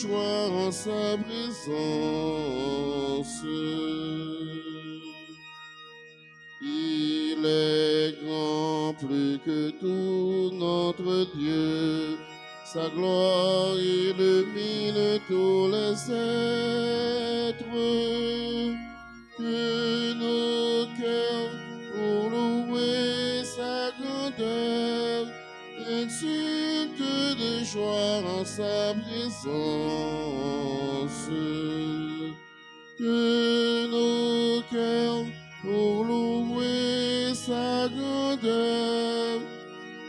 joie en sa présence. Il est grand plus que tout notre Dieu. Sa gloire illumine tous les êtres. Que nos cœurs pour louer sa grandeur exultent de joie en sa présence. Que nos cœurs pour louer sa grandeur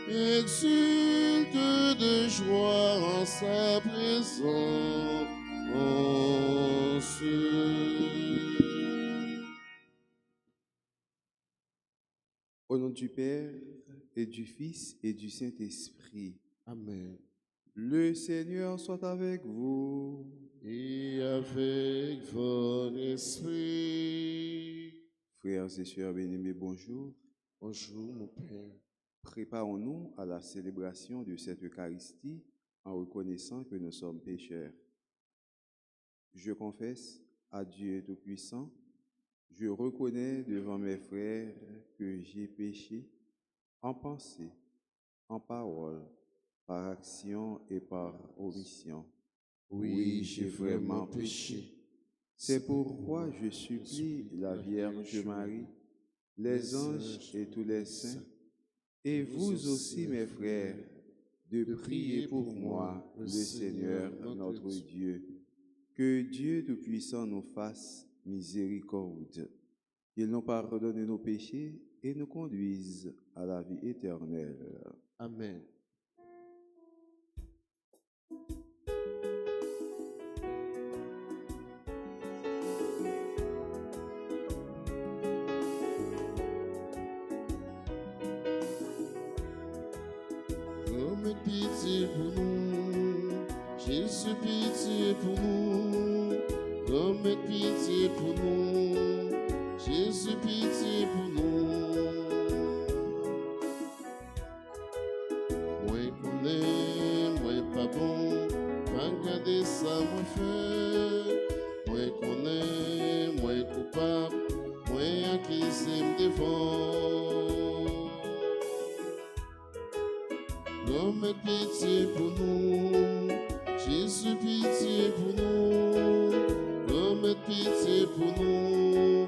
exultent de joie en sa présence. Au nom du Père et du Fils et du Saint-Esprit. Amen. Le Seigneur soit avec vous. Et avec votre esprit. Frères et sœurs bien-aimés, bonjour. Bonjour, mon Père. Préparons-nous à la célébration de cette Eucharistie en reconnaissant que nous sommes pécheurs. Je confesse à Dieu Tout-Puissant, je reconnais devant mes frères que j'ai péché en pensée, en parole, par action et par omission. Oui, j'ai vraiment péché. C'est pourquoi je supplie la Vierge Marie, les anges et tous les saints, et vous aussi, mes frères, de prier pour moi, le Seigneur notre Dieu. Que Dieu Tout-Puissant nous fasse miséricorde, qu'il nous pardonne nos péchés et nous conduise à la vie éternelle. Amen. Comme pitié pour nous, Jésus, pitié pour nous. Comme pitié pour nous, Jésus, pitié pour nous. Moi connais, moi pas bon, pas garder ça, moi fait. Moi connais, moi coupable, moi accusé me devant. Comme pitié pour nous, Jésus, pitié pour nous. Comme pitié pour nous,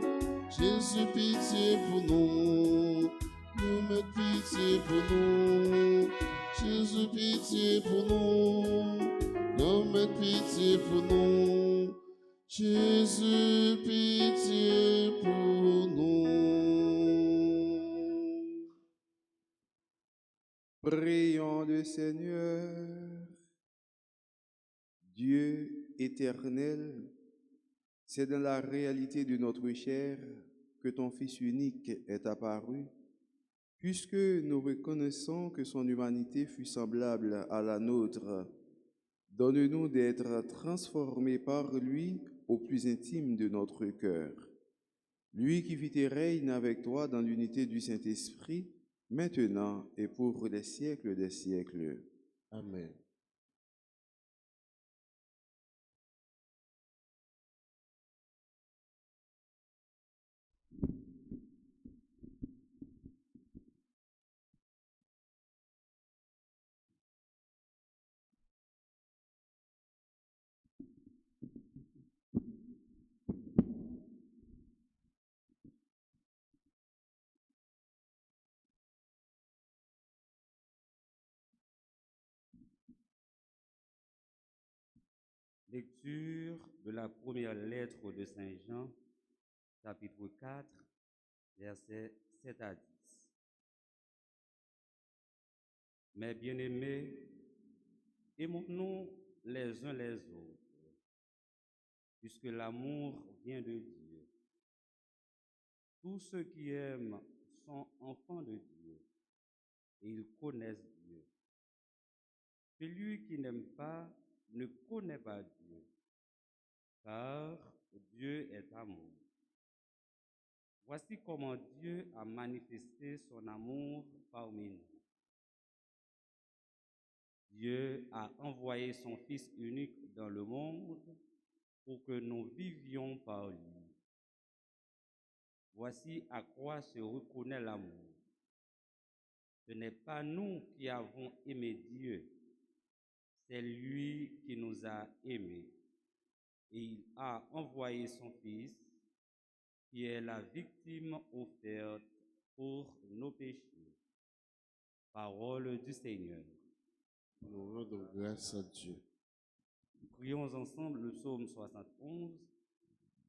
Jésus, pitié pour nous. Comme pitié pour nous, Jésus, pitié pour nous. Comme pitié pour nous, Jésus, pitié pour nous. Prions le Seigneur. Dieu éternel, c'est dans la réalité de notre chair que ton Fils unique est apparu, puisque nous reconnaissons que son humanité fut semblable à la nôtre. Donne-nous d'être transformés par lui au plus intime de notre cœur. Lui qui vit et règne avec toi dans l'unité du Saint-Esprit, maintenant et pour les siècles des siècles. Amen. Lecture de la première lettre de Saint Jean, chapitre 4, versets 7 à 10. Mes bien-aimés, aimons-nous les uns les autres, puisque l'amour vient de Dieu. Tous ceux qui aiment sont enfants de Dieu, et ils connaissent Dieu. Celui qui n'aime pas ne connaît pas Dieu, car Dieu est amour. Voici comment Dieu a manifesté son amour parmi nous. Dieu a envoyé son Fils unique dans le monde pour que nous vivions par lui. Voici à quoi se reconnaît l'amour. Ce n'est pas nous qui avons aimé Dieu, c'est lui qui nous a aimés. Et il a envoyé son Fils, qui est la victime offerte pour nos péchés. Parole du Seigneur. Nous rendons grâce à Dieu. Prions ensemble le psaume 71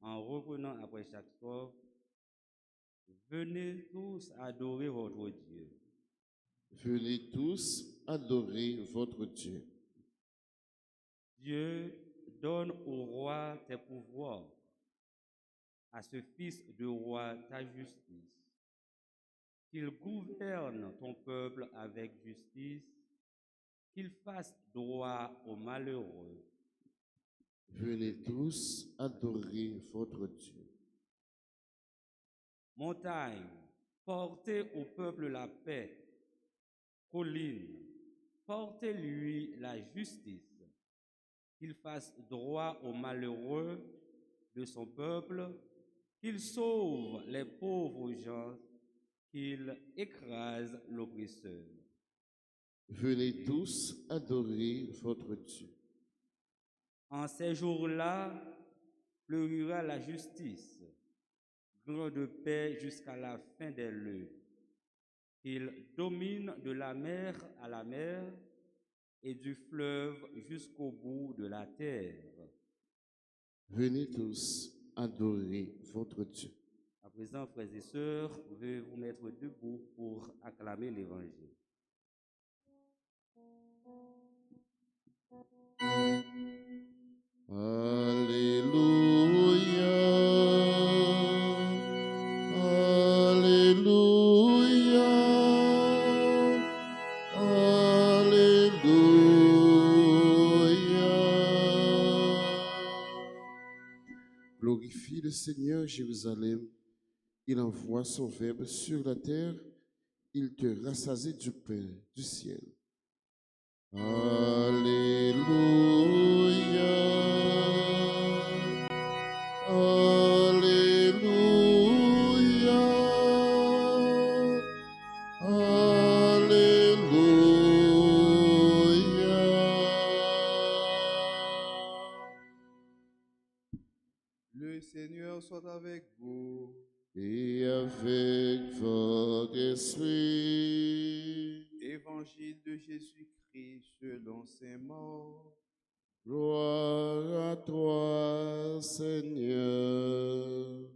en reprenant après chaque strophe. Venez tous adorer votre Dieu. Venez tous adorer votre Dieu. Dieu donne au roi tes pouvoirs, à ce fils de roi ta justice. Qu'il gouverne ton peuple avec justice, qu'il fasse droit aux malheureux. Venez tous adorer votre Dieu. Montagne, portez au peuple la paix. Collines, portez-lui la justice. Qu'il fasse droit aux malheureux de son peuple, qu'il sauve les pauvres gens, qu'il écrase l'oppresseur. Venez tous adorer votre Dieu. En ces jours-là, fleurira la justice, grande paix jusqu'à la fin des lieux. Il domine de la mer à la mer et du fleuve jusqu'au bout de la terre. Venez tous adorer votre Dieu. À présent, frères et sœurs, je vais vous mettre debout pour acclamer l'Évangile. Alléluia. Alléluia. Alléluia. Glorifie le Seigneur, Jérusalem. Il envoie son verbe sur la terre. Il te rassasie du pain du ciel. Alléluia. Alléluia. Alléluia. Le Seigneur soit avec vous. Et avec votre esprit. Évangile de Jésus-Christ selon saint Marc. Gloire à toi, Seigneur.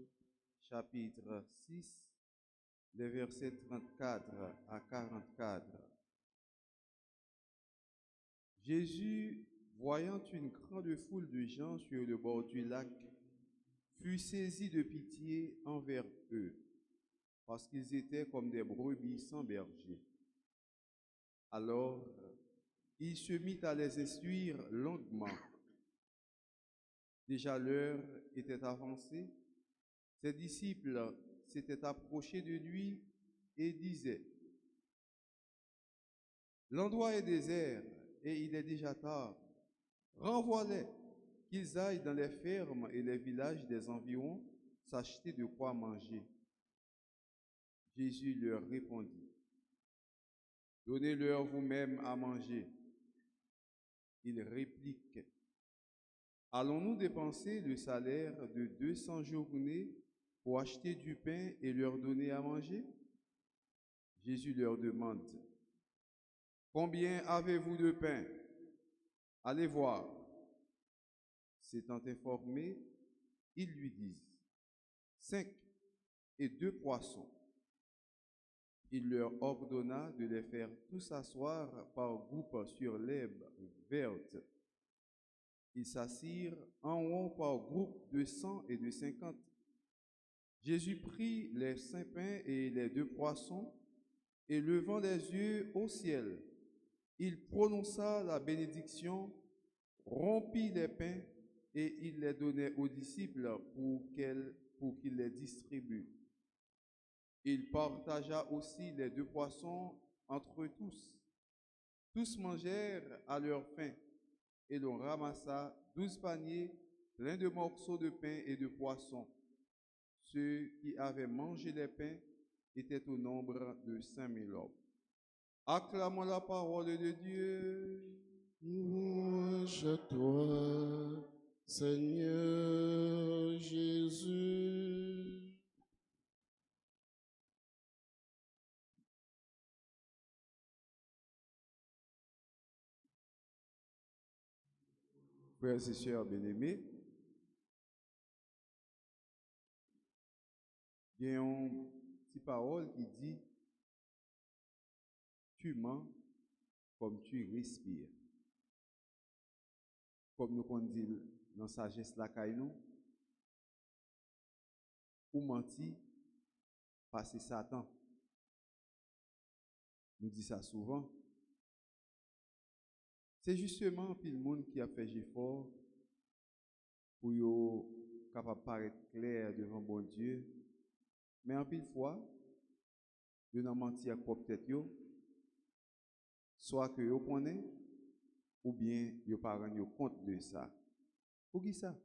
Chapitre 6, les versets 34 à 44. Jésus, voyant une grande foule de gens sur le bord du lac, fut saisi de pitié envers eux, parce qu'ils étaient comme des brebis sans berger. Alors, il se mit à les instruire longuement. Déjà l'heure était avancée. Ses disciples s'étaient approchés de lui et disaient: l'endroit est désert et il est déjà tard. Renvoie-les, qu'ils aillent dans les fermes et les villages des environs s'acheter de quoi manger. Jésus leur répondit: donnez-leur vous-même à manger. Ils répliquaient: allons-nous dépenser le salaire de 200 journées pour acheter du pain et leur donner à manger? Jésus leur demande: combien avez-vous de pain? Allez voir. S'étant informés, ils lui disent: 5 et 2 poissons. Il leur ordonna de les faire tous asseoir par groupe sur l'herbe verte. Ils s'assirent en rond par groupe de 100 et de 50. Jésus prit les 5 pains et les 2 poissons, et levant les yeux au ciel, il prononça la bénédiction, rompit les pains, et il les donnait aux disciples pour qu'ils les distribuent. Il partagea aussi les 2 poissons entre tous. Tous mangèrent à leur faim, et l'on ramassa 12 paniers pleins de morceaux de pain et de poissons. Ceux qui avaient mangé les pains étaient au nombre de 5000 hommes. Acclamons la parole de Dieu. Louange à toi, Seigneur Jésus. Frères et sœurs bien-aimés, il y a une petite parole qui dit « Tu mens comme tu respires ». Comme nous dit dans sagesse la caillou, ou menti, parce que Satan nous dit ça souvent. C'est justement puis le monde qui a fait effort pour yo capable paraître clair devant bon Dieu, mais en pile fois, yo nan menti à propre tête yo, soit que yo connaît ou bien yo pas rendre compte de ça. Pour qui ça?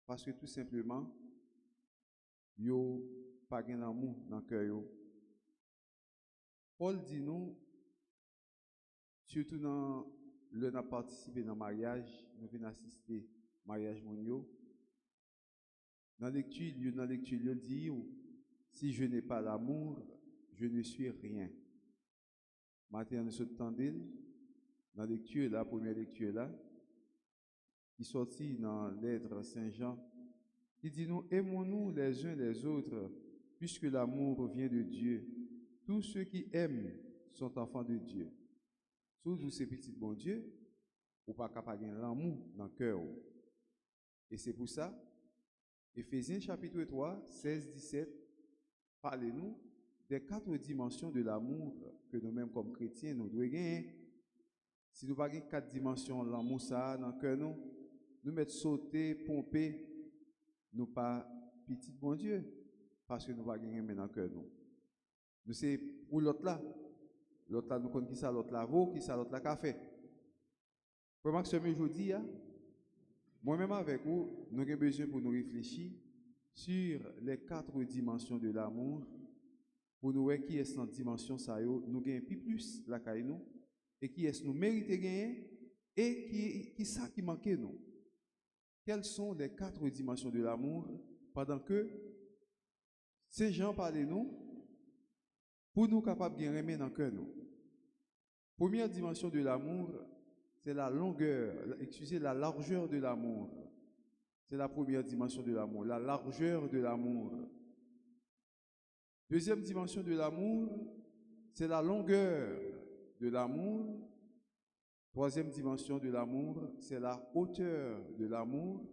Parce que tout simplement yo pas gen l'amour dans cœur yo. Paul dit nous, surtout dans le n'a participé dans le mariage, nous venons assister au mariage mondial. Dans la lecture, il dit si je n'ai pas l'amour, je ne suis rien. Maintenant, nous sommes dans la lecture, la première lecture là, qui sortit dans l'être Saint-Jean, il dit nous aimons-nous les uns les autres, puisque l'amour vient de Dieu. Tous ceux qui aiment sont enfants de Dieu. Sous tous ces petits bon Dieu, ou pas capable de l'amour dans le cœur. Et c'est pour ça, Éphésiens chapitre 3, 16-17, parlez-nous des 4 dimensions de l'amour que nous-mêmes comme chrétiens, nous devons gagner. Si nous n'avons pas 4 dimensions de l'amour ça dans le cœur, nous mettons sauter, pomper, nous pas petit bon Dieu, parce que nous n'avons pas gagner dans le cœur. Nous c'est pour l'autre là. L'autre là, nous connaissons qui ça, l'autre là, qui ça, l'autre là, café. Comment que ce aujourd'hui, moi-même avec vous, nous avons besoin pour nous réfléchir sur les 4 dimensions de l'amour, pour nous voir qui est dans dimension ça, nous gagnons plus la caille nous, et qui est nous méritons gagner, et qui ça qui manque nous. Quelles sont les 4 dimensions de l'amour pendant que ces gens parlent nous, pour nous capables de aimer dans le cœur nous. Première dimension de l'amour, c'est la la largeur de l'amour. C'est la première dimension de l'amour, la largeur de l'amour. Deuxième dimension de l'amour, c'est la longueur de l'amour. Troisième dimension de l'amour, c'est la hauteur de l'amour.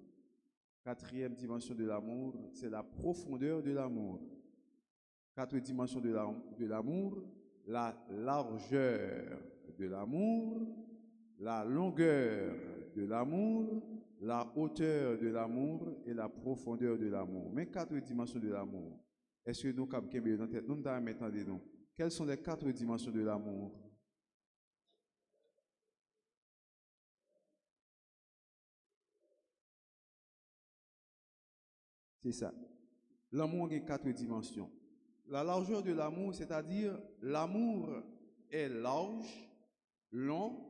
Quatrième dimension de l'amour, c'est la profondeur de l'amour. 4 dimensions de l'amour, la largeur de l'amour, la longueur de l'amour, la hauteur de l'amour et la profondeur de l'amour. Mais 4 dimensions de l'amour. Est-ce que nous, comme Kembe, dans tête, nous nous quelles sont les 4 dimensions de l'amour? C'est ça. L'amour a 4 dimensions. La largeur de l'amour, c'est-à-dire l'amour est large, long,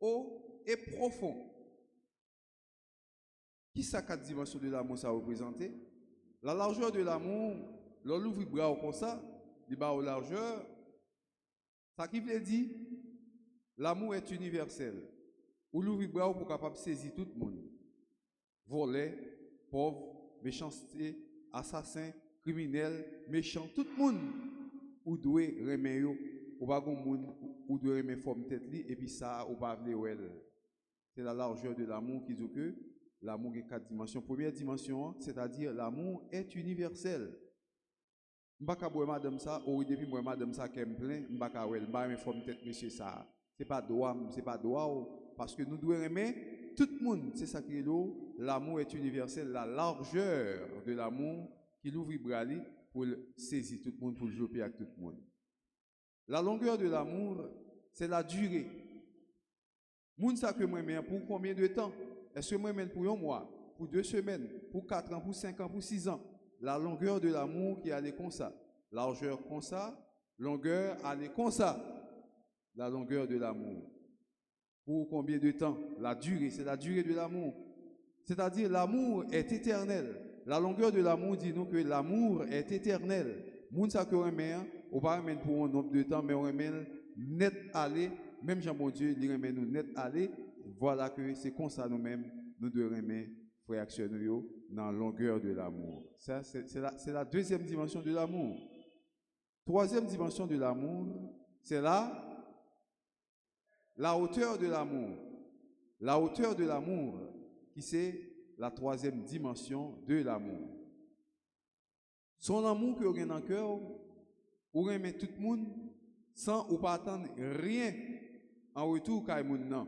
haut et profond. Qui ça 4 dimensions de l'amour ça représente? La largeur de l'amour, l'on ouvre bras comme ça, il bas aux largeur, ça qui veut dire l'amour est universel. Ou l'ouvre bras pour capable saisir tout le monde. Voler, pauvre, méchanceté, assassin, criminel, méchant, tout le monde ou doit remettre yo, ou pas gon monde ou doit remettre forme tête li et puis ça ou pas vle elle. C'est la largeur de l'amour qui dit que l'amour a 4 dimensions. Première dimension, c'est-à-dire l'amour est universel. M'baka boire madame ça ou depuis moi madame ça qui me plein, m'baka wel, m'ba remettre forme tête monsieur ça. C'est pas droit parce que nous devons aimer tout le monde. C'est ça qui est l'amour est universel, la largeur de l'amour qui l'ouvre bras pour saisir tout le monde, pour jouer avec tout le monde. La longueur de l'amour, c'est la durée. Moun sa que moi mène pour combien de temps? Est-ce que moi mène pour un mois, pour 2 semaines, pour 4 ans, pour 5 ans, pour 6 ans? La longueur de l'amour qui allait comme ça. Largeur comme ça, longueur allait comme ça. La longueur de l'amour. Pour combien de temps? La durée, c'est la durée de l'amour. C'est-à-dire l'amour est éternel. La longueur de l'amour dit nous que l'amour est éternel. Moun sa que remet, on va remettre pour un nombre de temps, mais on remet net aller. Même Jean bon Dieu, il remet nous net aller. Voilà que c'est comme ça nous-mêmes, nous devons remettre frères actionnaires dans la longueur de l'amour. Ça, c'est la deuxième dimension de l'amour. Troisième dimension de l'amour, c'est la hauteur de l'amour. La hauteur de l'amour, qui c'est la troisième dimension de l'amour. Son amour que vous avez dans le cœur, vous aimez tout le monde sans ou pas attendre rien en retour qu'à moun nan.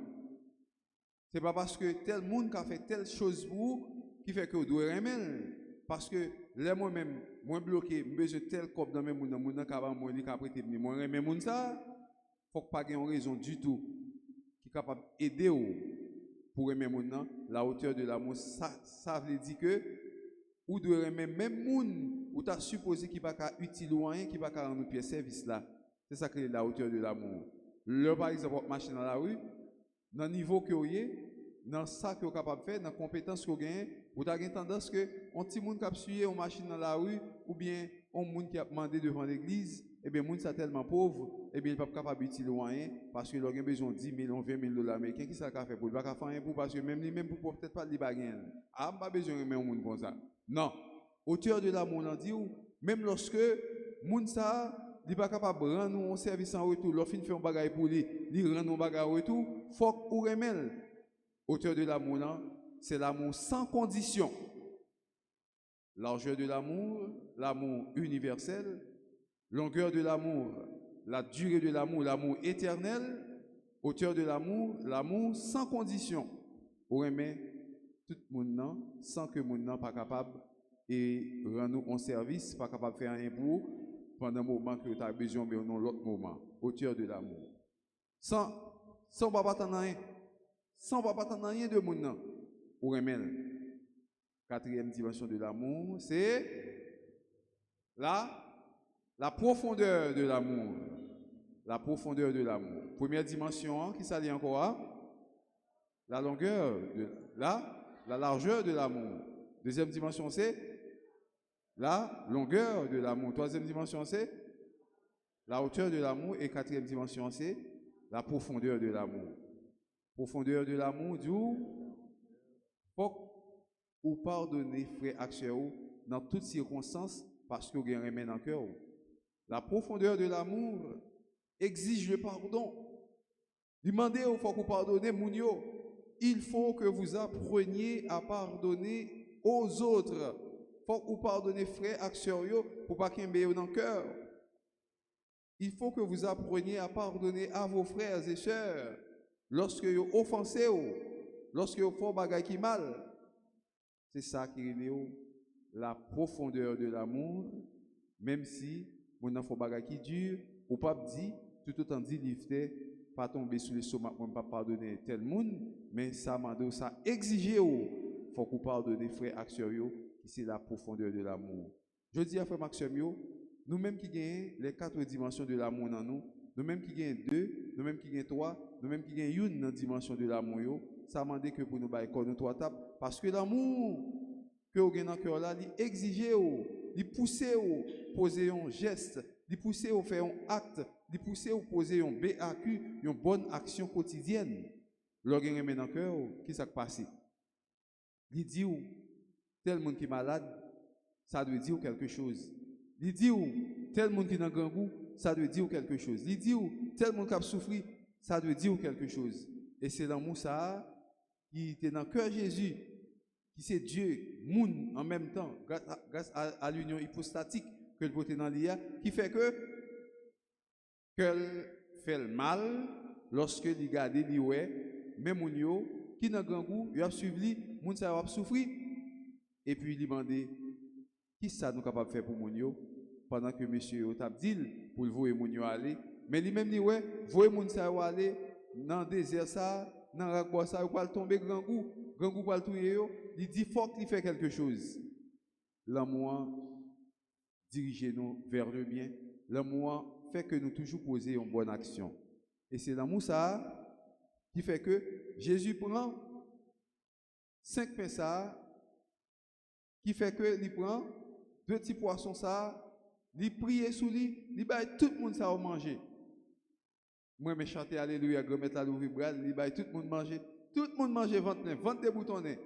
C'est pas parce que tel monde qui a fait telle chose pour vous qui fait que vous devez aimer. Parce que là moi-même, moi bloqué, je besoin tel cop dans mes moun nan capable moi li ka prêter venir. Moi aimer moun ça, faut pas qu'il y ait une raison du tout qui est capable d'aider pour aimer moun nan. La hauteur de l'amour, ça veut dire que ou devez aimer même moun ou t'as supposé qu'il va pas utile ou rien, qui va pas rendre pied service là. C'est ça que est la hauteur de l'amour. Le par exemple marcher dans la rue, dans le niveau que vous avez, dans ça que vous êtes capable de faire, dans la compétence que vous avez, vous avez tendance que un petit monde qui a suivi une machine dans la rue, ou bien un monde qui a demandé devant l'église, et bien, monde est tellement pauvre, et bien, il n'est pas capable d'utiliser rien, parce qu'il a besoin de 10 000 ou 20 000 $. Mais qui ça a fait pour? Il ne va pas faire rien pour, parce que même lui-même, pour peut-être pas de baguette. Ah, pas besoin de un monde comme ça. Non. Hauteur de l'amour, on dit, même lorsque monde ça, il n'est pas capable de rendre un service en retour, l'offre fait un bagage pour lui, il rend un bagage en retour, il faut qu'on remette. Hauteur de l'amour, c'est l'amour sans condition. Largeur de l'amour, l'amour universel. Longueur de l'amour, la durée de l'amour, l'amour éternel. Hauteur de l'amour, l'amour sans condition. On remet tout le monde sans que le monde n'est pas capable de rendre un service, pas capable de faire un pour pendant un moment que tu as besoin, mais non l'autre moment. Hauteur de l'amour. Sans pas attendre rien. Sans pas attendre rien de monde. On remet. Quatrième dimension de l'amour, c'est la profondeur de l'amour. La profondeur de l'amour. Première dimension, qui s'allie encore à la longueur, la largeur de l'amour. Deuxième dimension, c'est la longueur de l'amour. Troisième dimension, c'est la hauteur de l'amour. Et quatrième dimension, c'est la profondeur de l'amour. Profondeur de l'amour, d'où faut ou pardonner, frère Axel, dans toutes circonstances, parce que vous avez un dans le cœur. La profondeur de l'amour exige le pardon. Demandez au faut que vous pardonnez, Mounio. Il faut que vous appreniez à pardonner aux autres. Il faut que vous pardonnez, frère Axel, pour pas qu'il y ait dans le cœur. Il faut que vous appreniez à pardonner à vos frères et sœurs lorsque vous offensez, lorsque vous faites des choses qui mal. C'est ça qui est la profondeur de l'amour, même si mon enfant bagay qui dure, ou pas dit, tout autant dit lifter, pas tomber sur les sommets, pas pardonner tel monde, mais ça m'a dit, ça exige faut qu'on pardonne frère Axel, qui c'est la profondeur de l'amour. Je dis à frère Maxime, nous-mêmes qui gagnons les 4 dimensions de l'amour dans nous, nous-mêmes qui gagnons 2, nous-mêmes qui gagnons 3, nous-mêmes qui gagnons une dimension de l'amour, ça m'a dit que pour nous bailler nous 3 tables, parce que l'amour que vous avez dans le cœur là, il exige, il pousse à poser un geste, il pousse à faire un acte, il pousse à poser un BAQ, une bonne action quotidienne. Lorsque vous avez dans le cœur, qu'est-ce qui s'est passé? Il dit, tel monde qui est malade, ça doit dire quelque chose. Il dit, tel monde qui est dans le grand goût, ça doit dire quelque chose. Il dit, tel monde qui a souffert, ça doit dire quelque chose. Et c'est l'amour ça qui était dans le cœur de Jésus, qui c'est Dieu, moun en même temps, grâce à l'union hypostatique que le portait dans l'IA, qui fait que qu'elle fait le mal lorsque il regarde, il ouais, même moun qui n'a grand goût, il a suivi, moun ça a souffrir, et puis il demande, qui ça nous capable de faire pour moun pendant que monsieur t'a dit pour le voir moun aller, Mais lui-même dit ouais, voyez moun ça aller dans le désert ça, dans le bois ça, il va tomber grand goût va le tuer yo. Il dit faut qu'il fait quelque chose. L'amour dirige nous vers le bien. L'amour fait que nous toujours poser une bonne action. Et c'est l'amour ça qui fait que Jésus prend 5 pains ça, qui fait que il prend 2 petits poissons ça, il prie sous lui, il baille tout le monde ça à manger. Moi je chanter alléluia, grand mettre à l'ouvrir bras, il baille tout le monde manger. Tout le monde mange ventre plein, ventre déboutonné.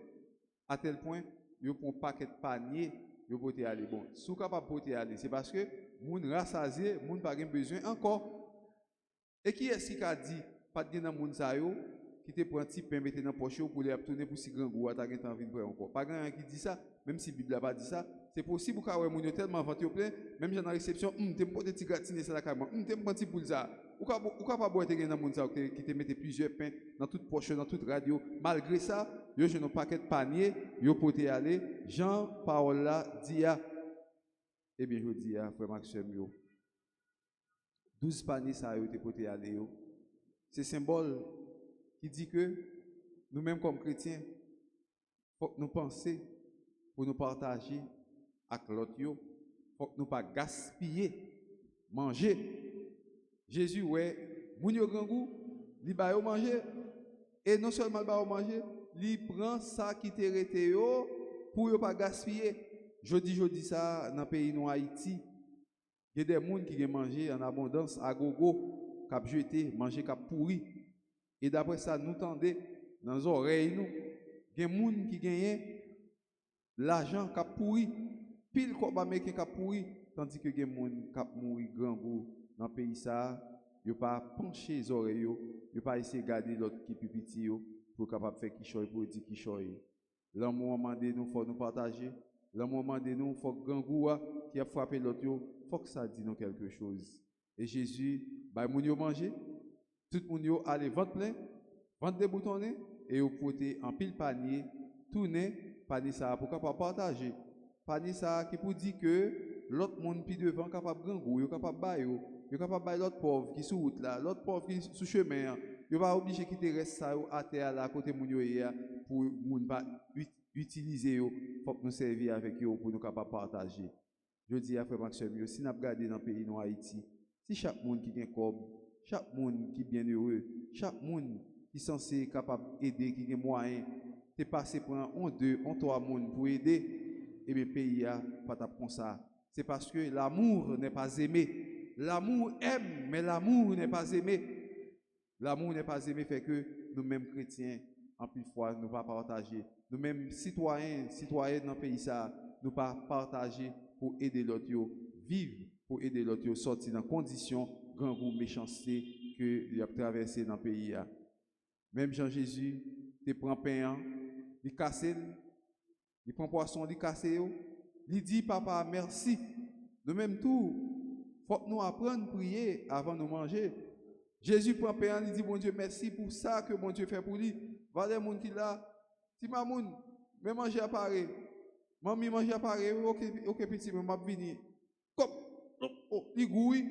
À tel point, il prend un paquet de panier, il peut aller bon. Si vous capable porter aller, c'est parce que moun rassasié, moun pas besoin encore. Et qui est-ce qui a dit pas de dans moun sa yo qui te prend petit pain mettre dans poche pour les tourner pour si grand goût t'as gain envie de prendre encore. Pas grand qui dit ça, même si Bible n'a pas dit ça, c'est possible que ouais moun yo tellement ventre plein, même dans la réception, te porter petit gratiner ça la carrément, te prend petit boule ça. Ou pas boire te gain dans moun sa qui te mette plusieurs pains dans toute poche, dans toute radio. Malgré ça, yo je un paquet de panier, yo porter aller. Jean parole là dit eh bien je dis frère Maxime yo 12 paniers ça yo te porter aller yo. C'est symbole qui dit que nous-mêmes comme chrétiens, faut que nous penser pour nous partager avec l'autre, faut que nous pas gaspiller, manger. Jésus ouais, moun yo grand goût, li ba yo manger et non seulement ba yo manger, li prend ça qui te rete yo pour yo pas gaspiller. Je dis ça dans le pays nous Haïti, il y a des gens qui ont mangé en abondance à gogo, qui ont jeté, mangé, qui ont pourri. Et d'après ça, nous tendons dans les oreilles, nous, il y a des gens qui gagnent l'argent qui a pourri, pile comme américain qui a pourri, tandis que il y a des gens qui ont mouru grand goût dans le pays. Ça, ils ne pas pencher les oreilles, ils ne pas essayer de garder l'autre qui est plus petit pour capable faire qui choye, pour dire qui choye. L'amour demandé nous, il faut nous partager. L'amour demandé nous, il faut que grand goût qui a frappé l'autre, il faut que ça dise nous quelque chose. Et Jésus, bah, moun yo manger. Tout le monde allait ventre plein, ventre déboutonné, et vous portez en pile panier, tourner, panier ça pour capable partager. Panier ça qui pour dire que l'autre monde puis devant capable grand goût, capable bailler, capable bailler l'autre pauvre qui sur route là, l'autre pauvre qui sur chemin, il va obligé quitter reste ça à terre là côté moun yo pour moun pas utiliser yo, faut que nous servir avec eux pour nous capable partager. Je dis à frère Maxime, si nous regardons dans le pays nous Haïti, si chaque monde qui gagne comme chaque monde qui est bien heureux, chaque monde qui est censé capable d'aider, qui a moyen, de passer pour un, deux, un, trois monde pour aider, et bien le pays a pas comme ça. C'est parce que l'amour n'est pas aimé. L'amour aime, mais l'amour n'est pas aimé. L'amour n'est pas aimé fait que nous-mêmes chrétiens, en plus de fois, nous ne pas partager. Nous-mêmes citoyens dans le pays, ça, nous ne pas partager pour aider l'autre, vivre pour aider l'autre, sortir dans conditions grand goût méchanceté que il a traversé dans le pays. Même Jean-Jésus, il prend pain, il casse, il prend poisson, il casse, il dit papa merci. De même tout, faut que nous apprendre à prier avant de manger. Jésus prend pain, il dit bon Dieu merci pour ça que mon Dieu fait pour lui. Valez moun qui là, si ma moun, mais manger à pareil. Maman manger à pareil, ok petit, mais m'a vini. Comme il gouille.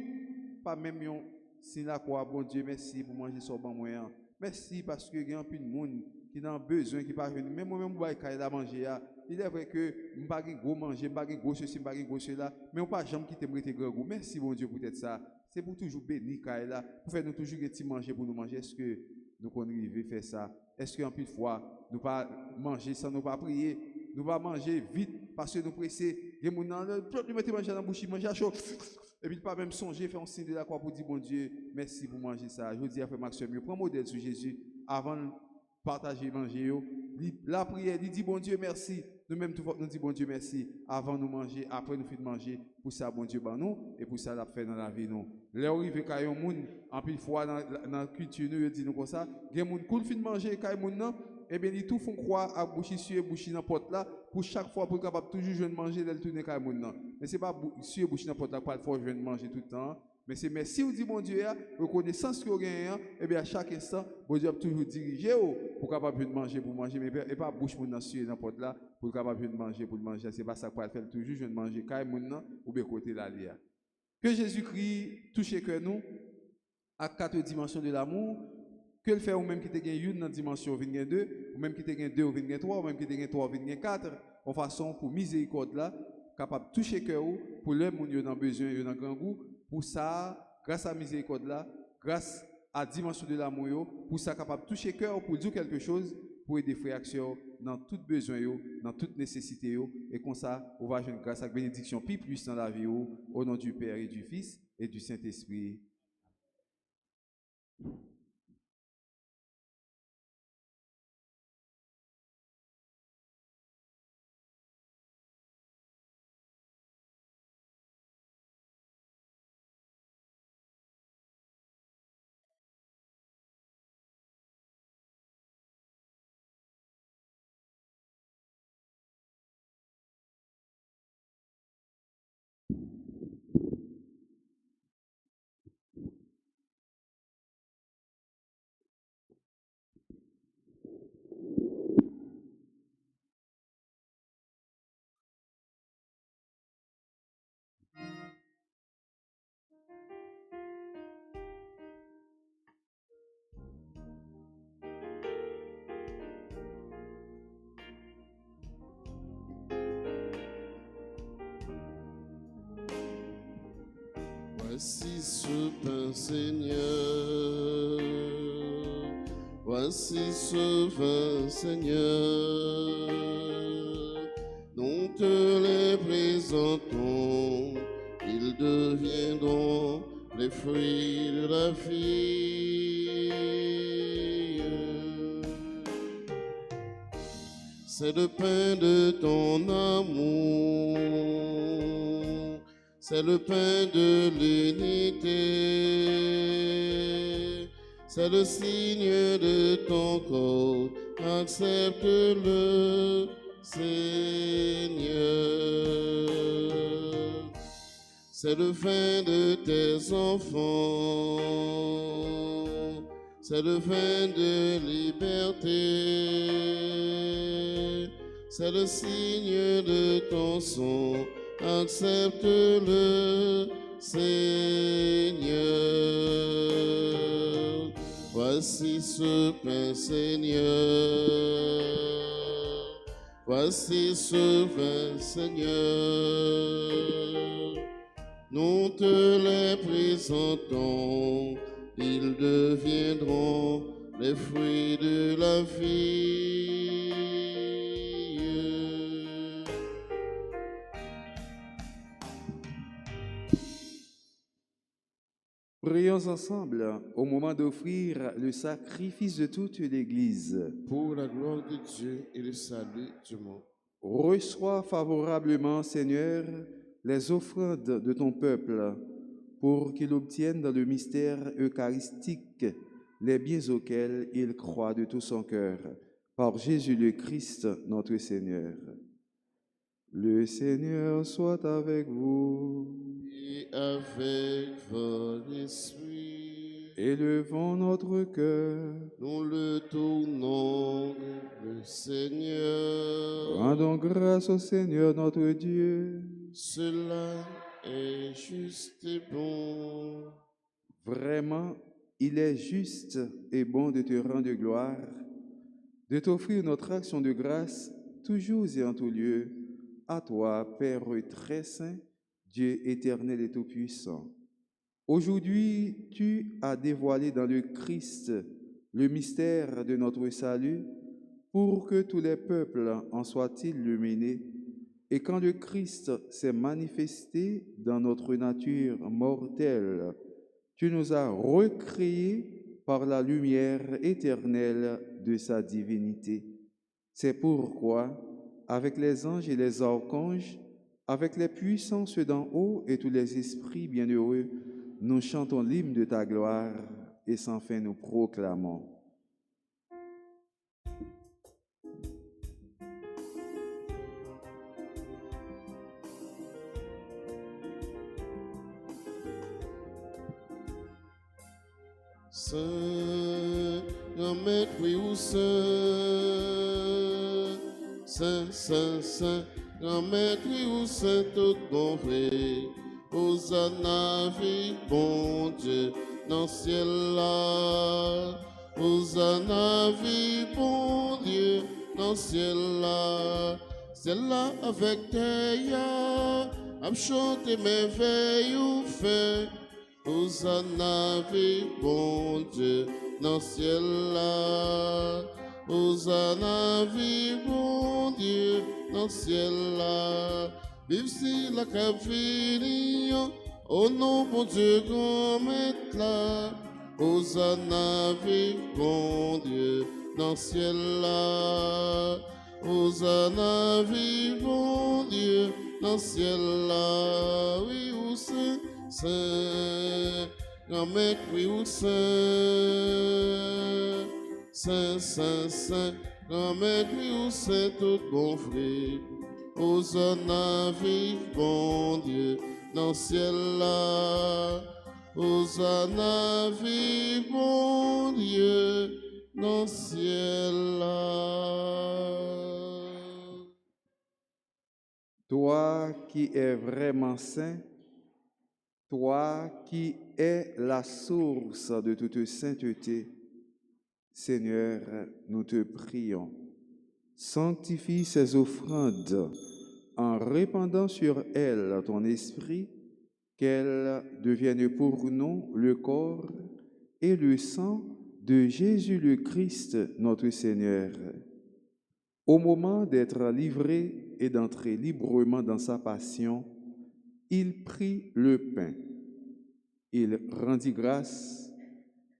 Pas même yon si la quoi bon Dieu merci pour manger son bon moyen. Merci parce que il y a un peu de monde qui n'a besoin qui pas venir même moi-même moi quand il a manger il est vrai que me pas gros manger pas gros ceci pas gros cela mais on pas jamais quitter me grand goût. Merci bon Dieu pour être ça. C'est pour toujours bénir quand là pour faire nous toujours petit manger pour nous manger. Est-ce que nous qu'on arrive faire ça? Est-ce qu'en plus de fois nous pas manger sans nous pas prier, nous pas manger vite parce que nous pressés, et mon dans le mettre manger dans la bouche, manger chaud. Et puis, pas même songer, faire un signe de la croix pour dire, bon Dieu, merci pour manger ça. Je dis à frère Maxime, prends modèle sur Jésus avant de partager manger. La prière, il dit, bon Dieu, merci. Nous-mêmes, tout le monde nous dit, bon Dieu, merci. Avant de manger, après nous faisons manger. Pour ça, bon Dieu, ben nous, et pour ça, l'a fait dans la vie, nous. Là, on arrive quand il y a un monde, en plus de fois, dans la culture, nous, dit nous comme ça, il y a un monde qui fait manger, quand il y a un monde, et bien, ils tout font croire à boucher sur boucher dans la porte là, pour chaque fois, pour capable toujours jouer manger, d'aller tourner quand il y a un monde. Mais ce n'est pas sur boucher dans la porte là, pas le fois jouer manger tout le temps. Mais c'est merci, vous dit bon Dieu, reconnaissance que vous gagnez, et bien à chaque instant, bon Dieu a toujours dirigé pour capable de manger, pour manger, mais et pas bouche mon dans sur n'importe là, pour capable de manger, pour manger. C'est pas ça qu'on va faire toujours, je manger, quand il y a ou bien côté là. Que Jésus-Christ touche que nous, à 4 dimensions de l'amour, que le fait ou même qui te gagne une dans dimension ou vient 2, ou même qui te gagne 2 ou vient 3, ou même qui te gagne 3 ou vient 4, en façon pour miséricorde là, capable de toucher cœur pour le monde dans besoin et dans grand goût, pour ça, grâce à miséricorde là, grâce à la dimension de l'amour, pour ça capable de toucher cœur pour dire quelque chose, pour aider frères dans tout besoin, dans toute nécessité, et comme ça, on va jouer grâce à la bénédiction plus dans la vie, au nom du Père et du Fils et du Saint-Esprit. Voici ce pain, Seigneur. Voici ce vin, Seigneur. Nous te les présentons. Ils deviendront les fruits de la vie. C'est le pain de ton amour. C'est le pain de l'unité, c'est le signe de ton corps, accepte-le, Seigneur. C'est le vin de tes enfants, c'est le vin de liberté, c'est le signe de ton sang. Accepte-le, Seigneur. Voici ce pain, Seigneur. Voici ce vin, Seigneur. Nous te les présentons. Ils deviendront les fruits de la vie. Prions ensemble au moment d'offrir le sacrifice de toute l'Église. Pour la gloire de Dieu et le salut du monde. Reçois favorablement, Seigneur, les offrandes de ton peuple, pour qu'il obtienne dans le mystère eucharistique les biens auxquels il croit de tout son cœur. Par Jésus le Christ, notre Seigneur. Le Seigneur soit avec vous. Et avec votre esprit, Élevons notre cœur. nous le tournons le Seigneur. Rendons grâce au Seigneur notre Dieu. Cela est juste et bon. Vraiment, il est juste et bon de te rendre gloire, de t'offrir notre action de grâce, toujours et en tout lieu, à toi, Père très saint, Dieu éternel et tout-puissant. Aujourd'hui, tu as dévoilé dans le Christ le mystère de notre salut, pour que tous les peuples en soient illuminés. Et quand le Christ s'est manifesté dans notre nature mortelle, tu nous as recréés par la lumière éternelle de sa divinité. C'est pourquoi, avec les anges et les archanges, avec les puissances d'en haut et tous les esprits bienheureux, nous chantons l'hymne de ta gloire et sans fin nous proclamons. Saint, grand maître, oui ou saint, saint, saint, saint, grand maître, oui ou saint, tout bon vrai, Hosanna, vie, bon Dieu, dans le ciel là. Hosanna, vie, bon Dieu, dans le ciel là. Ciel là avec terre, à chanter merveilles ou fait. Hosanna, vie, bon Dieu, dans le ciel là. Hosanna, vie, bon Dieu, dans le ciel là. Vive si la capvini, au nom bon Dieu grand maître là. Hosanna, vive bon Dieu, dans le ciel là. Hosanna, vive bon Dieu, dans le ciel là. Oui, ou saint, saint, grand maître, oui, ou saint, saint, saint, saint, grand maître, oui, ou saint, tout bon frère. Hosanna, vive bon Dieu, dans le ciel là. Hosanna, vive bon Dieu, dans le ciel là. Toi qui es vraiment saint, toi qui es la source de toute sainteté, Seigneur, nous te prions. Sanctifie ces offrandes en répandant sur elles ton esprit, qu'elles deviennent pour nous le corps et le sang de Jésus le Christ, notre Seigneur. Au moment d'être livré et d'entrer librement dans sa passion, il prit le pain, il rendit grâce,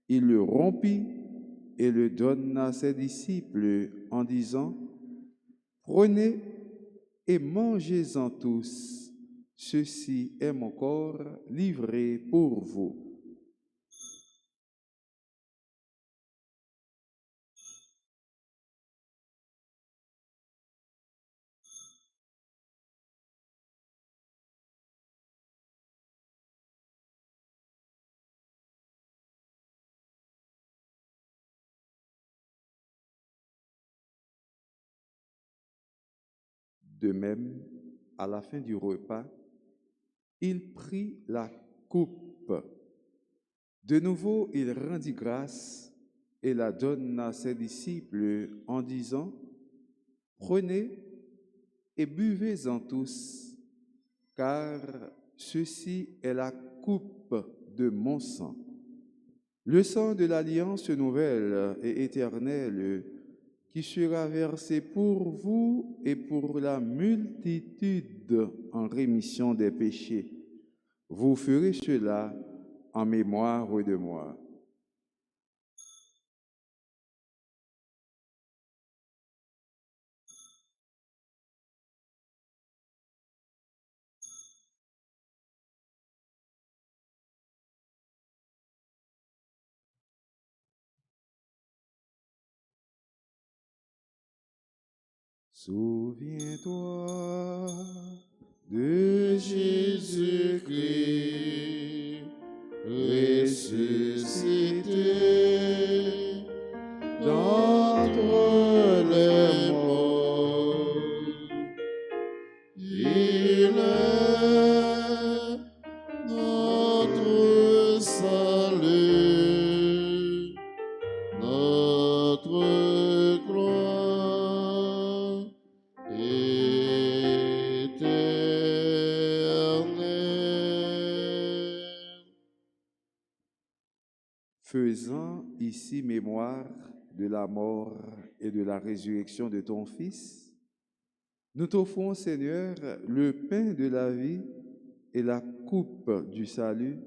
il le rompit et le donna à ses disciples en disant, « Prenez et mangez-en tous, ceci est mon corps livré pour vous. » De même, à la fin du repas, il prit la coupe. De nouveau, il rendit grâce et la donna à ses disciples en disant, « Prenez et buvez-en tous, car ceci est la coupe de mon sang, le sang de l'alliance nouvelle et éternelle qui sera versé pour vous et pour la multitude en rémission des péchés. Vous ferez cela en mémoire de moi. » Souviens-toi de Jésus-Christ ressuscité d'entre les morts. Il est notre salut, notre gloire éternelle. Faisant ici mémoire de la mort et de la résurrection de ton Fils, nous t'offrons, Seigneur, le pain de la vie et la coupe du salut,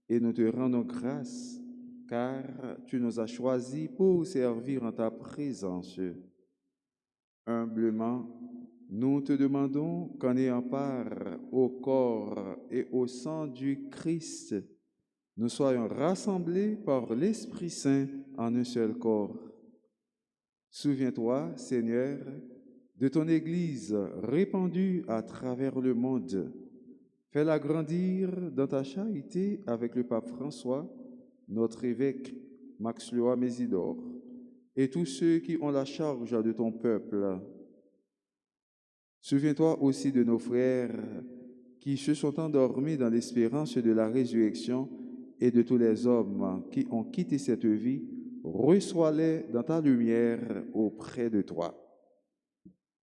et nous te rendons grâce, car tu nous as choisis pour servir en ta présence. Humblement, nous te demandons qu'en ayant part au corps et au sang du Christ, nous soyons rassemblés par l'Esprit Saint en un seul corps. Souviens-toi, Seigneur, de ton Église répandue à travers le monde. Fais-la grandir dans ta charité avec le pape François, notre évêque Max Loa Mésidor, et tous ceux qui ont la charge de ton peuple. Souviens-toi aussi de nos frères qui se sont endormis dans l'espérance de la résurrection et de tous les hommes qui ont quitté cette vie, reçois-les dans ta lumière auprès de toi.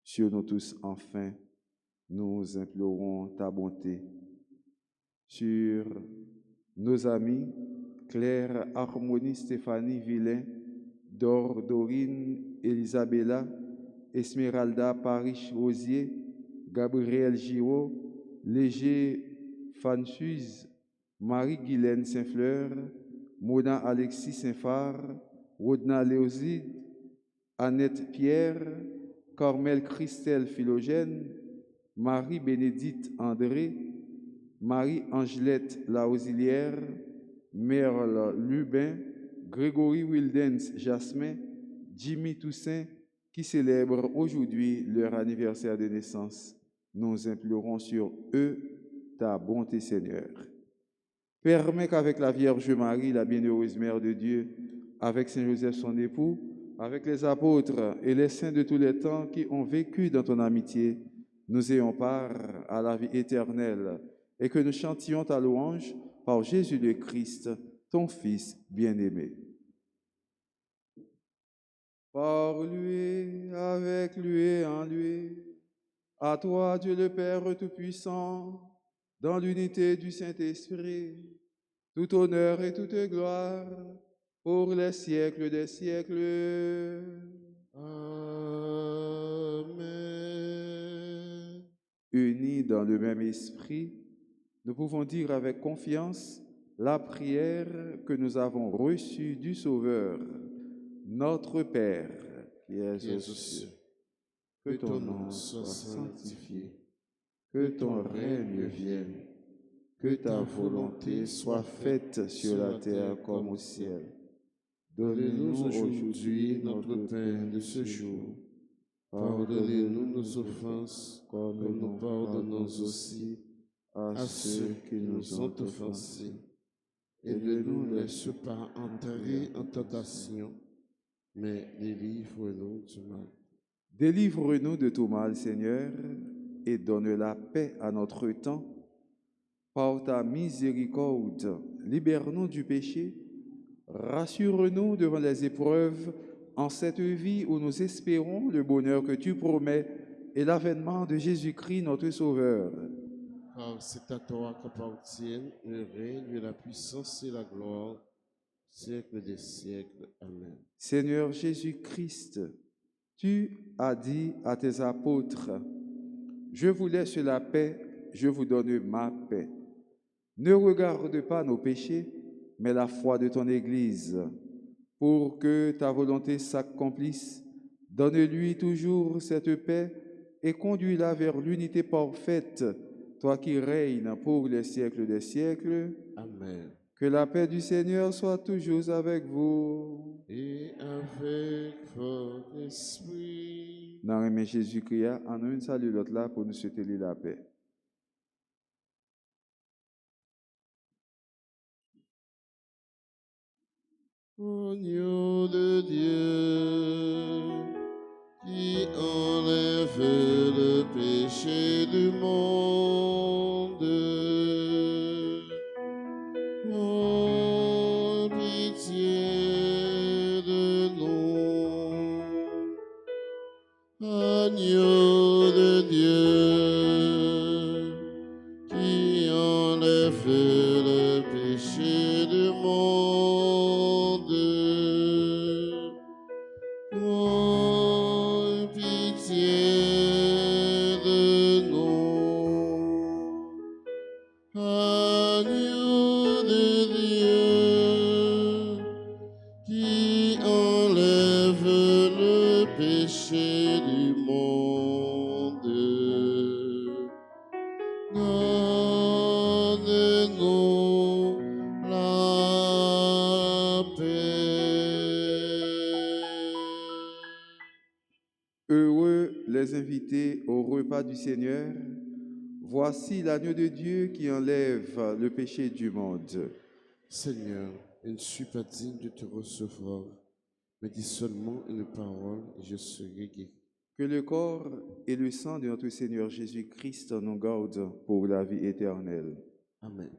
Sur nous tous, enfin, nous implorons ta bonté. Sur nos amis, Claire, Harmonie, Stéphanie, Villain, Dor, Dorine, Elisabella, Esmeralda, Paris, Rosier, Gabriel Giraud, Léger, Fansuze, Marie-Guylaine Saint-Fleur, Mona Alexis Saint-Phare, Rodna Léoside, Annette Pierre, Carmel Christelle Philogène, Marie-Bénédicte André, Marie-Angelette Lausilière, Merle Lubin, Grégory Wildens Jasmin, Jimmy Toussaint, qui célèbrent aujourd'hui leur anniversaire de naissance. Nous implorons sur eux ta bonté, Seigneur. Permets qu'avec la Vierge Marie, la bienheureuse Mère de Dieu, avec Saint Joseph son époux, avec les apôtres et les saints de tous les temps qui ont vécu dans ton amitié, nous ayons part à la vie éternelle et que nous chantions ta louange par Jésus le Christ, ton Fils bien-aimé. Par lui, avec lui et en lui, à toi, Dieu le Père Tout-Puissant, dans l'unité du Saint-Esprit, tout honneur et toute gloire pour les siècles des siècles. Amen. Unis dans le même esprit, nous pouvons dire avec confiance la prière que nous avons reçue du Sauveur. Notre Père, qui es aux cieux, que ton nom soit sanctifié, que ton règne vienne, que ta volonté soit faite sur la terre comme au ciel. Donne-nous aujourd'hui notre pain de ce jour. Pardonnez-nous nos offenses, comme nous pardonnons aussi à ceux qui nous ont offensés. Et ne nous laisse pas entrer en tentation, mais délivre-nous du mal. Délivre-nous de tout mal, Seigneur, et donne la paix à notre temps. Par ta miséricorde, libère-nous du péché, rassure-nous devant les épreuves en cette vie où nous espérons le bonheur que tu promets et l'avènement de Jésus-Christ, notre Sauveur. Car c'est à toi qu'appartiennent le règne, la puissance et la gloire, siècle des siècles. Amen. Seigneur Jésus-Christ, tu as dit à tes apôtres, « Je vous laisse la paix, je vous donne ma paix. Ne regarde pas nos péchés, mais la foi de ton Église. Pour que ta volonté s'accomplisse, donne-lui toujours cette paix et conduis-la vers l'unité parfaite, toi qui règnes pour les siècles des siècles. Amen. Que la paix du Seigneur soit toujours avec vous. Et avec votre esprit. Dans le nom de Jésus-Christ, en un salut l'autre là pour nous souhaiter la paix. Agneau de Dieu, qui enlève le péché du monde, oh, pitié de nous. Agneau de Dieu, qui enlève le péché du monde, oh, pitié de nous. Agneau de Dieu, qui enlève le péché du monde, donne-nous la paix. Heureux les invités au repas du Seigneur. Voici l'agneau de Dieu qui enlève le péché du monde. Seigneur, je ne suis pas digne de te recevoir, mais dis seulement une parole et je serai guéri. Que le corps et le sang de notre Seigneur Jésus-Christ nous gardent pour la vie éternelle. Amen.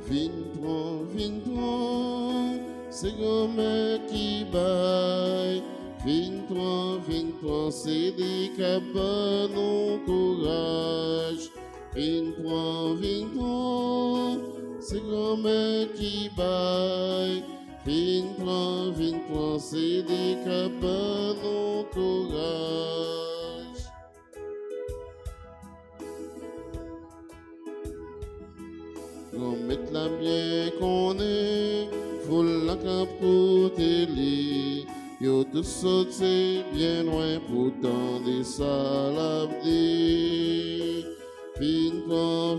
Vin prend, c'est comme qui baille. Vin prend, c'est des cabanes au courage. Vin prend, c'est comme qui baille. Vin prend, c'est des cabanes au courage. On met la bien qu'on est, faut la capoter li. Yo tout sauté bien loin pourtant des salavdés. Vin prend,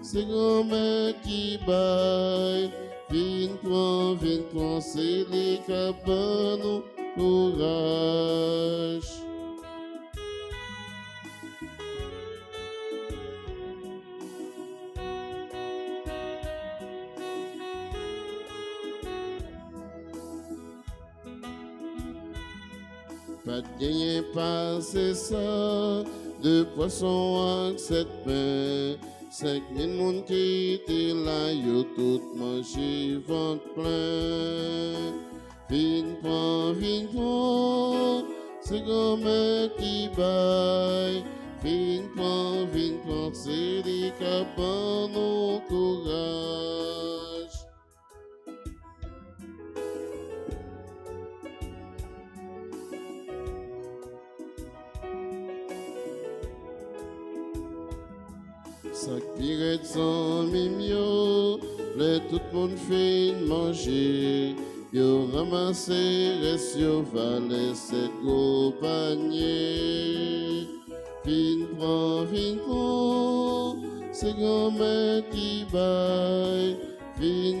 c'est comme qui baille. Vin prend, c'est les cabanes au courage. Pas de gagner, pas c'est ça. De poissons avec cette pain. 5000 moun qui étaient là, yo tout mangé ventre plein. Vin prend, c'est comme qui baille. Vin prend, c'est des cabanes au courage. Sac pirate sans mimio, le tout monde fait manger. Yo ramassé, reste yo valait cette gros panier. Vin prend, c'est comme qui baille. Vin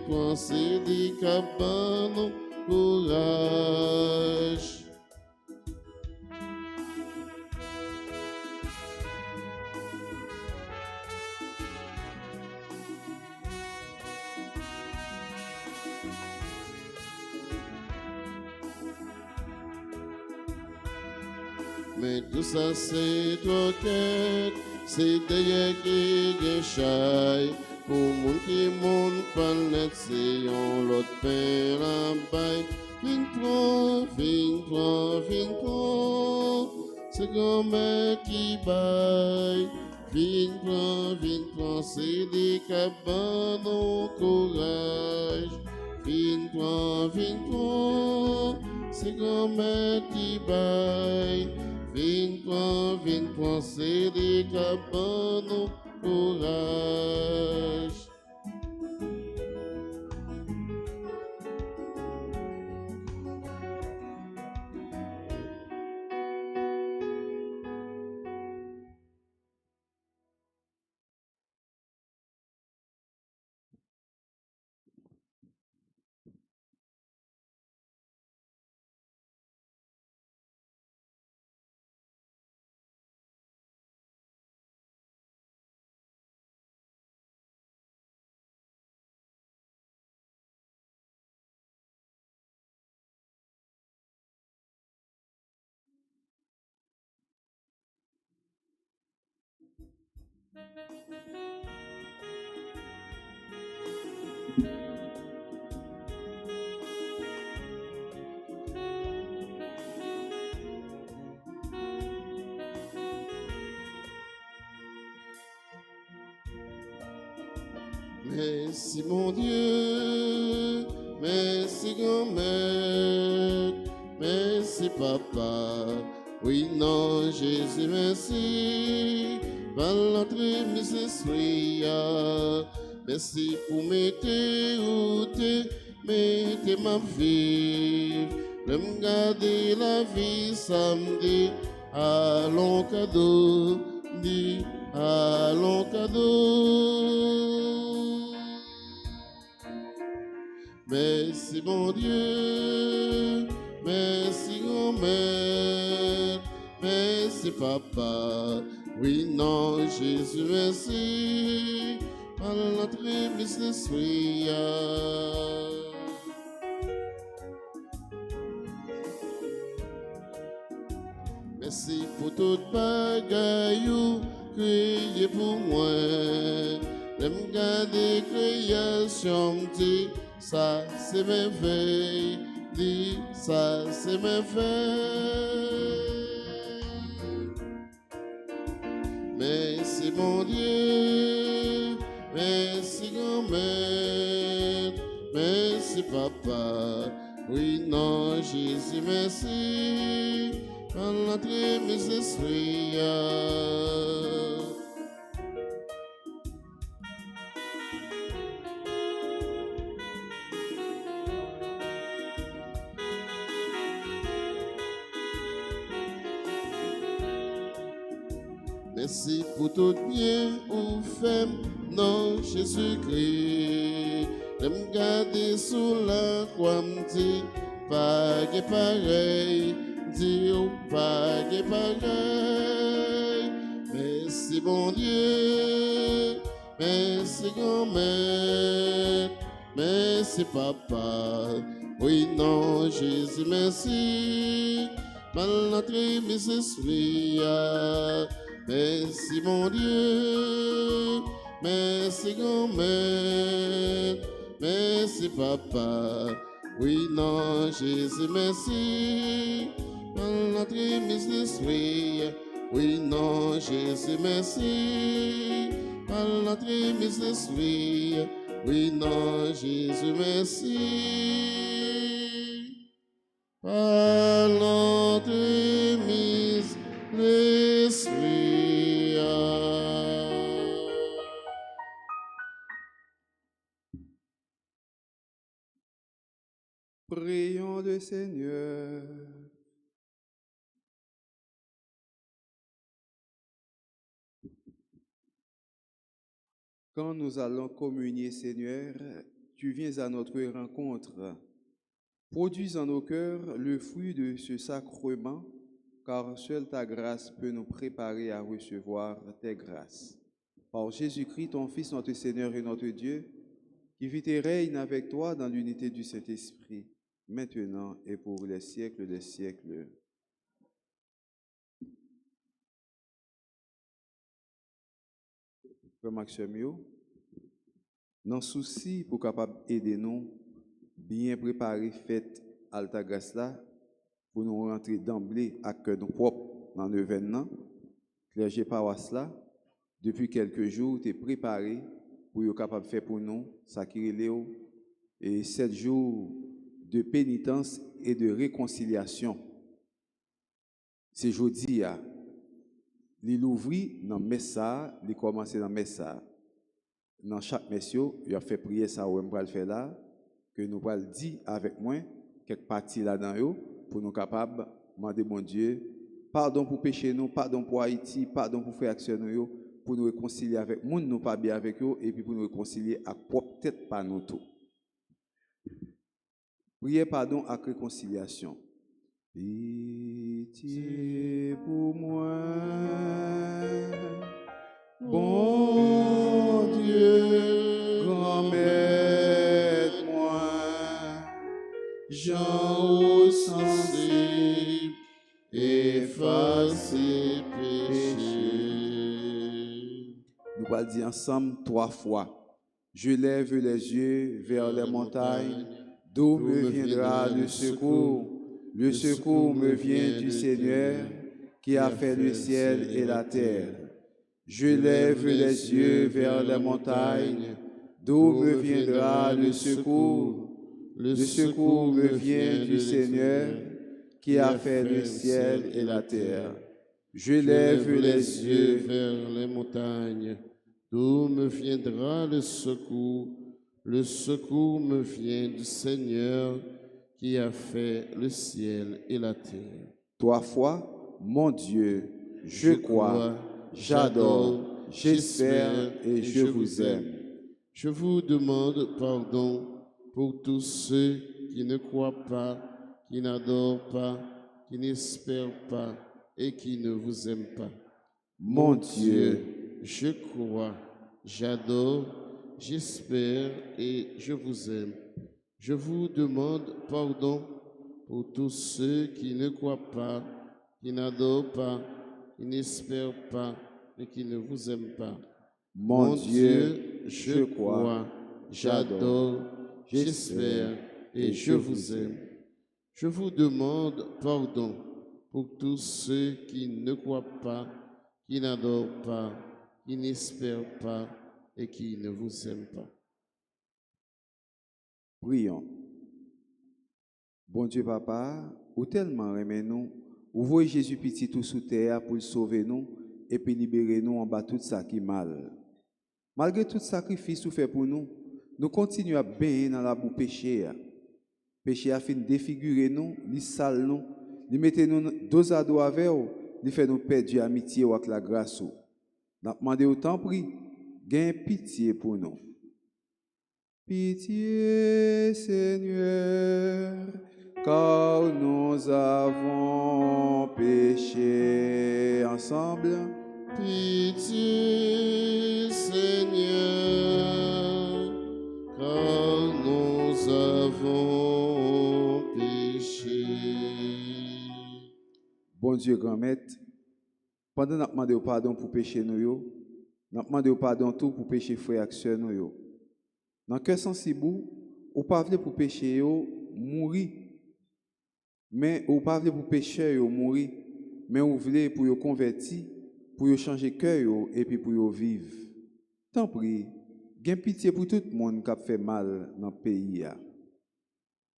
prend, c'est des cabanes au courage. Mais tout ça c'est trop quête, c'est derrière qui gâchaille. Pour moun qui monte pas net, c'est on l'autre pain la baille. Vin prend, c'est comme qui baille. Vin prend, c'est des cabanes au courage. Vin prend, c'est comme qui baille. Vin prend, c'est des cabanes au courage. Merci mon Dieu, merci grand-mère, merci papa, oui non Jésus merci, par l'entrée mes esprits, merci pour mettre ma vie, de me garder la vie samedi, allons cadeau, dit allons cadeau. Merci mon Dieu, merci grand-mère, merci papa, oui non Jésus merci, par l'entrée mes esprits. Merci pour toute bagaille, criez pour moi. L'aime garder création, dit ça c'est merveille, dit ça c'est merveille. Merci mon Dieu, merci grand-mère, merci papa, oui non Jésus merci, par l'entrée mes esprits. Merci pour tout bien ou fait, non Jésus-Christ. De me garder sous la croix, m'dit, pas que pareil, dit ou pas que pareil. Merci bon Dieu, merci grand-mère, merci papa, oui non Jésus merci, mal l'entrée mes esprits. Merci mon Dieu, merci grand-mère, merci papa, oui non Jésus merci, dans l'entrée mes esprits, oui non Jésus merci, dans l'entrée mes esprits, oui non Jésus merci, par l'entrée mes esprits. Prions le Seigneur. Quand nous allons communier, Seigneur, tu viens à notre rencontre. Produis en nos cœurs le fruit de ce sacrement, car seule ta grâce peut nous préparer à recevoir tes grâces. Par Jésus-Christ, ton Fils, notre Seigneur et notre Dieu, qui vit et règne avec toi dans l'unité du Saint-Esprit, maintenant et pour les siècles des siècles. Frère Maxime, dans souci pour capable aider nous, bien préparer fête Alta Grâce là, pour nous rentrer d'emblée à cœur nous propre dans l'événement, clergé paroisse là, depuis quelques jours, tu es préparé pour être capable de faire pour nous, ça qui est et 7 jours de pénitence et de réconciliation. C'est jeudi, il ouvre dans le message, il commence dans le message. Dans chaque messieurs, il a fait prier ça, on va le faire là, que nous allons dire avec moi, quelques parties là-dedans, pour nous capables de demander, mon Dieu, pardon pour péché nous, pardon pour Haïti, pardon pour faire action nous, pour nous réconcilier avec nous, nous pas bien avec eux, et puis pour nous réconcilier à propre tête par nous tout. Priez pardon à réconciliation. Pitié pour moi, bon Dieu, grand-mère moi, Jean sensible, effacer péché. Nous allons dire ensemble 3 fois. Je lève les yeux vers les montagnes, d'où me viendra le secours. Le secours me vient du Seigneur qui a fait le ciel et la terre. Je lève les yeux vers les montagnes, d'où me viendra le secours. Le secours me vient du Seigneur qui a fait le ciel et la terre. Je lève les yeux vers les montagnes, d'où me viendra le secours. Le secours me vient du Seigneur qui a fait le ciel et la terre. 3 fois, mon Dieu, je crois, j'adore, j'espère et je vous aime. Je vous demande pardon pour tous ceux qui ne croient pas, qui n'adorent pas, qui n'espèrent pas et qui ne vous aiment pas. Mon Dieu, je crois, j'adore, j'espère et je vous aime. Je vous demande pardon pour tous ceux qui ne croient pas, qui n'adorent pas, qui n'espèrent pas et qui ne vous aiment pas. Mon Dieu, je crois, j'adore, j'espère et je vous aime. Je vous demande pardon pour tous ceux qui ne croient pas, qui n'adorent pas, qui n'espèrent pas et qui ne vous aiment pas. Prions. Bon Dieu Papa, ou tellement aimé nous, ou voyez Jésus petit tout sous terre pour sauver nous et puis libérer nous en bas tout ça qui est mal. Malgré tout sacrifice ou fait pour nous, nous continuons à baigner dans la boue péché. Péché a fait défigurer nous, li sale nous, li mette nous dos à dos avec nous, li fait nous perdre amitié avec la grâce. Nous demandons autant prix, gain pitié pour nous. Pitié, Seigneur, car nous avons péché ensemble. Pitié, Seigneur, car nous avons péché. Bon Dieu, grand maître, pendant que nous demandons pardon pour péché nous, nous demandons pardon tout pour péché frère et sœur nous. Dans le cœur sensible, ou pas pour péché mourir, mais ou pas pour péché mourir, mais ou voulez pour convertir, pour changer cœur et puis pour vivre. Tant pis, gain pitié pour tout le monde qui a fait mal dans le pays.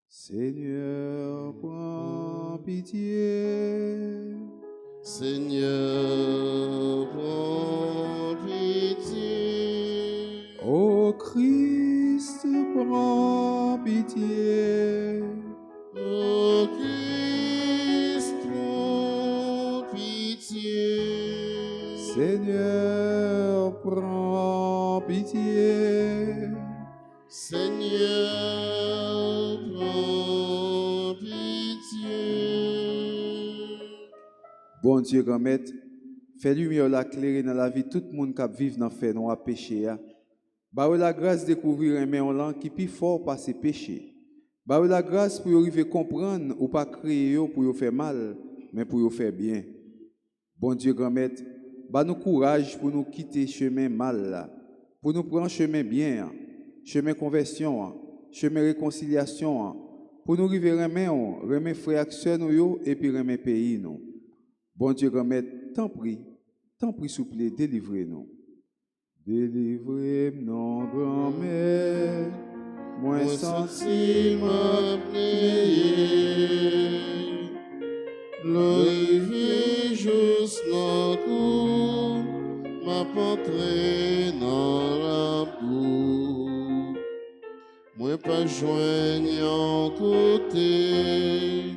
Seigneur, prends pitié. Seigneur, prends pitié. Ô Christ, prends pitié. Ô Christ, prends pitié. Seigneur, prends pitié. Seigneur, prends pitié. Bon Dieu, grand maître, fais lumière la claire dans la vie de tout le monde qui vit dans le fait noir péché. Bah la grâce de découvrir un mélange qui est plus fort par ses péchés. Bah la grâce pour arriver à comprendre ou pas créer pour faire mal, mais pour faire bien. Bon Dieu, grand maître, bah nous courage pour nous quitter chemin mal là, pour nous prendre chemin bien, chemin conversion, chemin réconciliation, pour nous arriver remettre frères et sœurs nous et puis remettre pays nous. Bon Dieu, grand maître, tant pis, s'il vous plaît, délivrez-nous. Délivrez-nous, grand maître, moins sensi m'a plié, l'olivier juste dans le cou, m'a entré dans la boue. Moi pas joignant côté,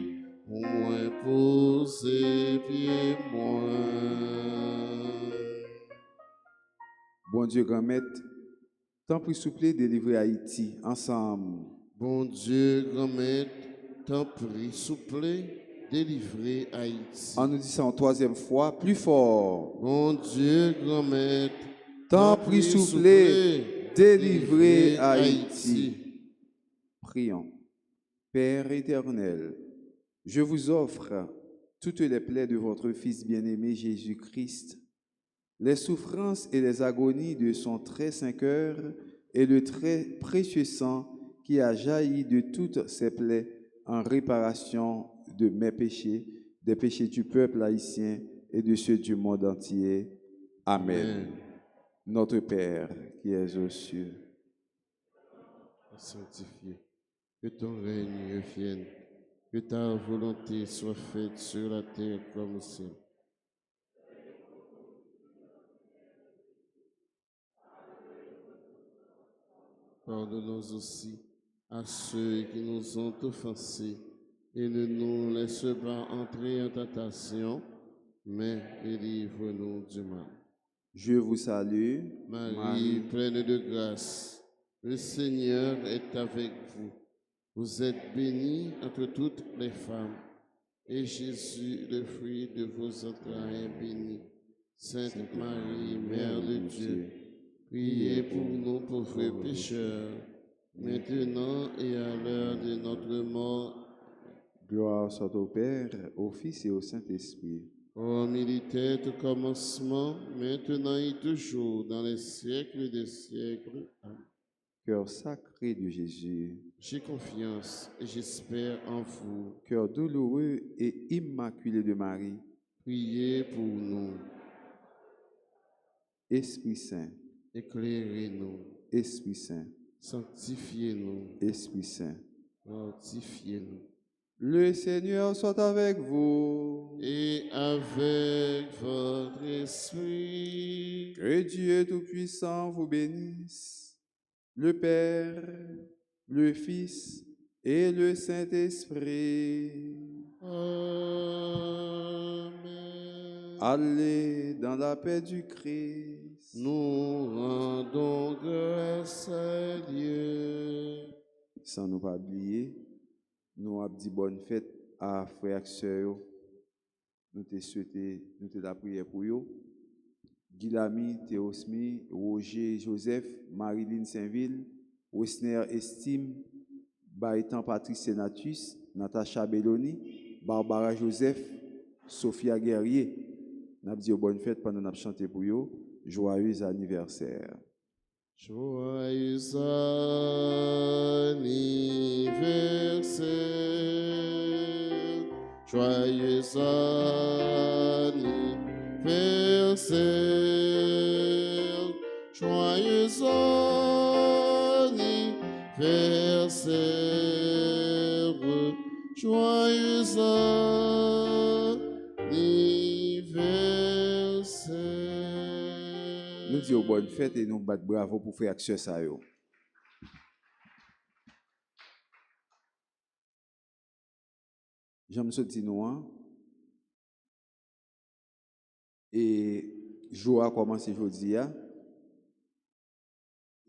pour moi poser pied moins. Bon Dieu, grand maître, tant pis, s'il vous plaît, délivrer Haïti ensemble. Bon Dieu, grand maître, tant pis, s'il vous plaît, délivrer Haïti. On nous dit ça en troisième fois, plus fort. Bon Dieu, grand maître, tant pis, s'il vous plaît, délivrer Haïti. Prions. Père éternel, je vous offre toutes les plaies de votre Fils bien-aimé Jésus-Christ, les souffrances et les agonies de son très saint cœur et le très précieux sang qui a jailli de toutes ses plaies en réparation de mes péchés, des péchés du peuple haïtien et de ceux du monde entier. Amen. Notre Père qui es aux cieux, sanctifié, que ton règne vienne, que ta volonté soit faite sur la terre comme au ciel. Pardonne-nous aussi à ceux qui nous ont offensés et ne nous laisse pas entrer en tentation, mais délivre-nous du mal. Je vous salue, Marie, pleine de grâce, le Seigneur est avec vous. Vous êtes bénie entre toutes les femmes, et Jésus, le fruit de vos entrailles, est béni. Sainte Marie, Mère de Dieu, priez pour nous pauvres pécheurs, maintenant et à l'heure de notre mort. Gloire soit au Père, au Fils et au Saint-Esprit. Comme il était au commencement, maintenant et toujours, dans les siècles des siècles. Amen. Cœur sacré de Jésus, J'ai confiance et j'espère en vous. cœur douloureux et immaculé de Marie, Priez pour nous, Esprit Saint, éclairez-nous, Esprit Saint, sanctifiez-nous, Esprit Saint. mortifiez-nous. Le Seigneur soit avec vous. Et avec votre esprit, Que Dieu Tout-Puissant vous bénisse, le Père, le Fils et le Saint-Esprit. Amen. Allez dans la paix du Christ. Nous rendons grâce à Dieu. Sans nous pas oublier, nous avons dit bonne fête à frères et sœurs. Nous te souhaitons, nous te la prière pour eux. Guilamy, Théosmi, Roger, Joseph, Marilyn Saint-Ville, Wesner Estime, Baïtan Patrice Senatus, Natacha Belloni, Barbara Joseph, Sophia Guerrier. Nous avons dit bonne fête pendant que nous avons chanté pour eux. Joyeux anniversaire. Joyeux anniversaire, joyeux anniversaire, joyeux anniversaire, joyeux anniversaire. Nous disons bonne fête et nous battons bravo pour faire action ça. J'aime ce petit nous. Et jour a commencé aujourd'hui.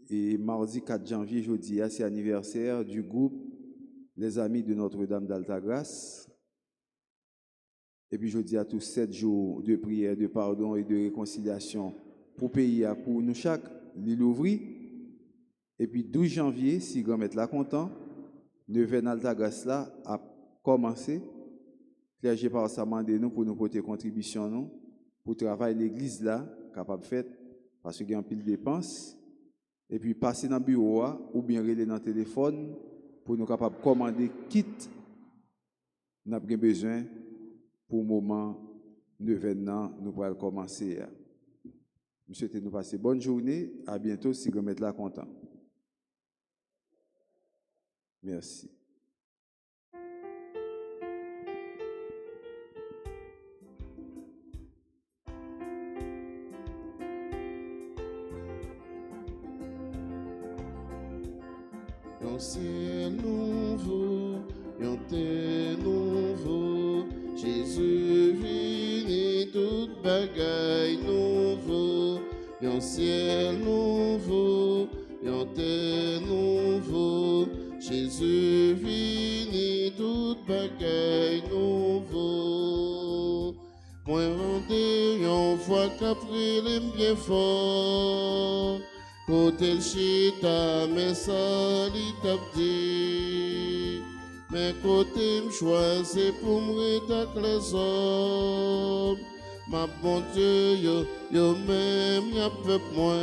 Et mardi 4 janvier, jeudi, c'est anniversaire du groupe Les Amis de Notre-Dame d'Altagrace. Et puis jeudi à tous 7 jours de prière, de pardon et de réconciliation pour pays, pour nous chaque, l'île ouvrit. Et puis 12 janvier, si grand-mère là content, neuvaine Altagrace là a commencé. Clergé par sa demandé nous pour nous porter contribution nous pour travailler l'église là capable de faire parce qu'il y a un pile de dépenses. Et puis passer dans le bureau ou bien reler dans le téléphone pour nous capables de commander kit nous avons besoin pour le moment neuvaine nous pourrons commencer. Nous souhaitons nous passer bonne journée, à bientôt si vous êtes là content. Merci. Un ciel nouveau, un terre nouveau, Jésus vini, toute bagaille nouveau, un ciel nouveau, un terre nouveau, Jésus vini, toute bagaille nouveau. Moi rendez on voit qu'après les bien fort. Côté le chita, mais ça li t'a dit. Mais côté me choisi pour me avec les hommes. Ma bon Dieu, yo même y'a peu moins.